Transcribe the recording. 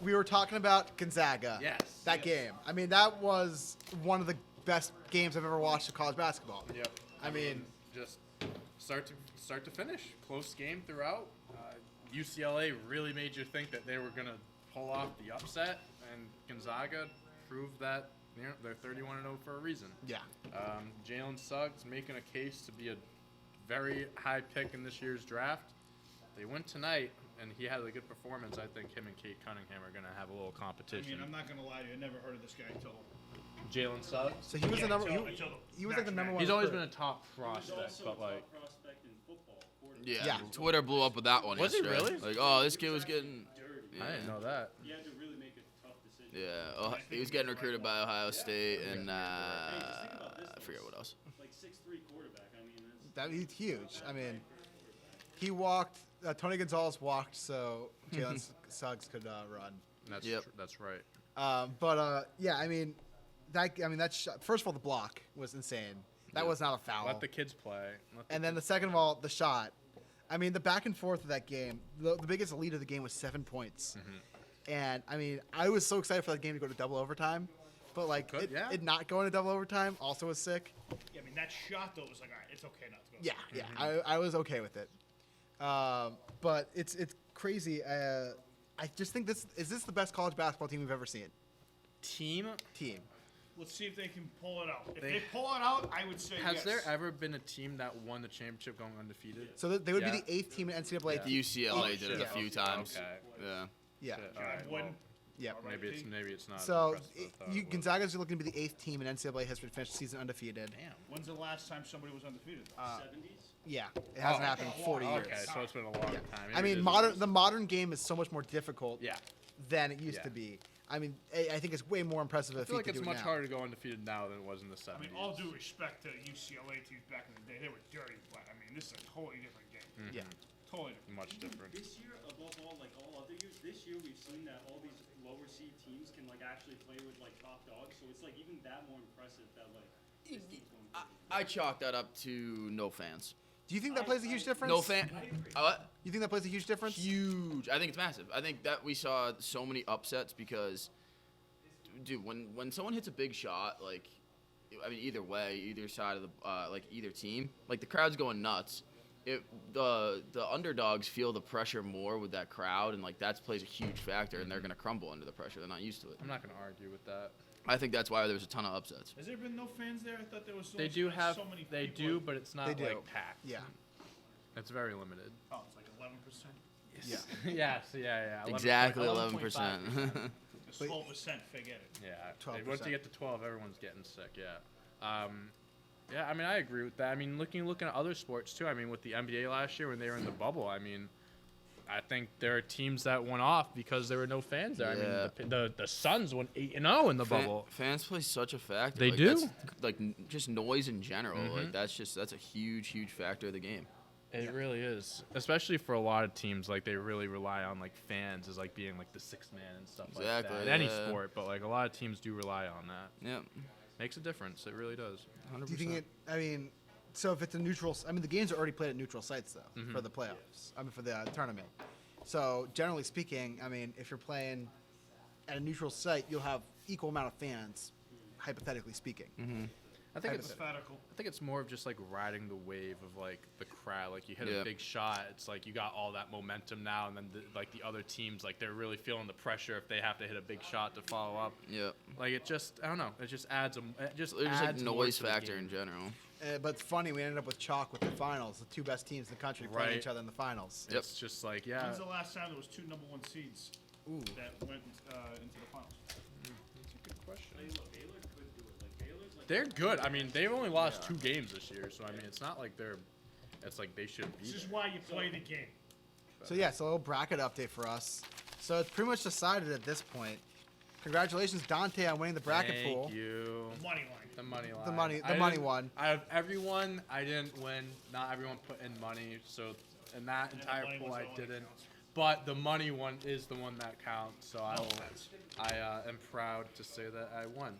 We were talking about Gonzaga. Yes. That game. I mean, that was one of the best games I've ever watched of college basketball. Yep. I mean, just start to finish, close game throughout. UCLA really made you think that they were gonna pull off the upset, and Gonzaga proved that they're 31-0 for a reason. yeah. Jalen Suggs making a case to be a very high pick in this year's draft. They win tonight, and he had a good performance. I think him and Kate Cunningham are going to have a little I competition. mean, I'm not gonna lie to you. I never heard of this guy until. Jalen Suggs. So he was the number. He was like the number one. He's always recruit. been a top prospect, but like, prospect in football. Yeah, Yeah. Twitter blew up with that one. Was he yesterday. really? Like, oh, this kid was getting. Yeah. I didn't know that. You had to really make a tough decision. Yeah, he was getting recruited by Ohio State and I forget what else. Like 6'3" quarterback. I mean, it's That he's huge. I mean, he walked. Tony Gonzalez walked so Jalen Suggs could run. That's Yep. that's right. Yeah, I mean, that shot, first of all, the block was insane. That was not a foul. Let the kids play. And then the second of all, the shot. I mean, the back and forth of that game. The biggest lead of the game was 7 points. And I mean, I was so excited for that game to go to double overtime, but like Good, yeah. it not going to double overtime also was sick. Yeah, I mean that shot though was like, all right, it's okay not to go. Yeah, yeah, I was okay with it. But it's crazy. I just think this the best college basketball team we've ever seen. Team. Let's see if they can pull it out. If They- they pull it out, I would say Has yes. there ever been a team that won the championship going undefeated? So they would Yeah. be the 8th team in NCAA. Yeah. team. UCLA did it a Yeah. few times. Okay. Yeah. Yeah, Shit, John all right, Wooden. well, yeah. maybe it's not. So as impressive as I thought it was. Gonzaga's looking to be the 8th team in NCAA history to finish the season undefeated. Damn. When's the last time somebody was undefeated? 70s. Yeah, it hasn't happened in 40 years. Okay, so it's been a long Yeah. time. I Maybe mean, it is the modern game is so much more difficult Yeah. than it used Yeah. to be. I mean, I think it's way more impressive I if feel you like could it's do it much now. harder to go undefeated now than it was in the I 70s. mean, all due respect to UCLA teams back in the day, they were dirty, but I mean, this is a totally different game. Yeah. Totally different. Much different. This year, above all, like all other years, this year we've seen that all these lower seed teams can like actually play with like top dogs. So it's like even that more impressive that like this team's going to I chalk that up to no fans. Do you think that plays a huge difference? No fan. What? You think that plays a huge difference? Huge. I think it's massive. I think that we saw so many upsets because, dude, when someone hits a big shot, like, I mean, either way, either side of the, like, either team, like, the crowd's going nuts. The underdogs feel the pressure more with that crowd, and, like, that plays a huge factor, and they're going to crumble under the pressure. They're not used to it. I'm not going to argue with that. I think that's why there's a ton of upsets. Has there been no fans there? I thought there was. So They do have. so many They people. do, but it's not They do. like packed. Yeah. It's very limited. Oh, it's like 11%. Yeah. Yes. Yeah. 11, Exactly 11.5%. 11%. Just 12%. Forget it. Yeah. 12%. Once you get to 12, everyone's getting sick. Yeah. Yeah. I mean, I agree with that. I mean, looking at other sports too. I mean, with the NBA last year when they were in the bubble. I mean, I think there are teams that went off because there were no fans there. Yeah. I mean, the Suns went 8-0 in the bubble. Fans play such a factor. They like, do? That's, like, just noise in general. Mhm. Like, that's a huge factor of the game. It really is, especially for a lot of teams. Like they really rely on like fans as like being like the sixth man and stuff like Exactly, that. In any yeah. sport, but like a lot of teams do rely on that. Yeah. Makes a difference. It really does. 100%. Do you think it? I mean, so if it's a neutral, I mean, the games are already played at neutral sites though for the playoffs. I mean, for the tournament. So generally speaking, I mean, if you're playing at a neutral site, you'll have equal amount of fans, hypothetically speaking. I think it's Hypothetical. I think it's more of just like riding the wave of like the crowd. Like you hit Yeah. a big shot, it's like you got all that momentum now, and then like the other teams, like they're really feeling the pressure if they have to hit a big shot to follow up. Yeah. Like it just, I don't know, it just adds There's just like adds more noise to the factor game. in general. But it's funny, we ended up with chalk with the finals, the two best teams in the country playing Right. each other in the finals. Yep. It's just like yeah, When's the last time there was 2 number 1 seeds Ooh. that went into the finals? that's a good question. Hey, look, Baylor could do it. Like Baylor's like They're good. I mean, they've only lost 2 games this year, so I mean, it's not like it's like they should be. This is there. why you play the game. So yeah, so a little bracket update for us. So it's pretty much decided at this point. Congratulations, Dante, on winning the bracket Thank pool. you. Money line. The money line. The money one. Out of everyone, I didn't win. Not everyone put in money, so in that Yeah, the entire money pool, one's I the one that didn't. counts. But the money one is the one that counts. So I No will. offense. I am proud to say that I won.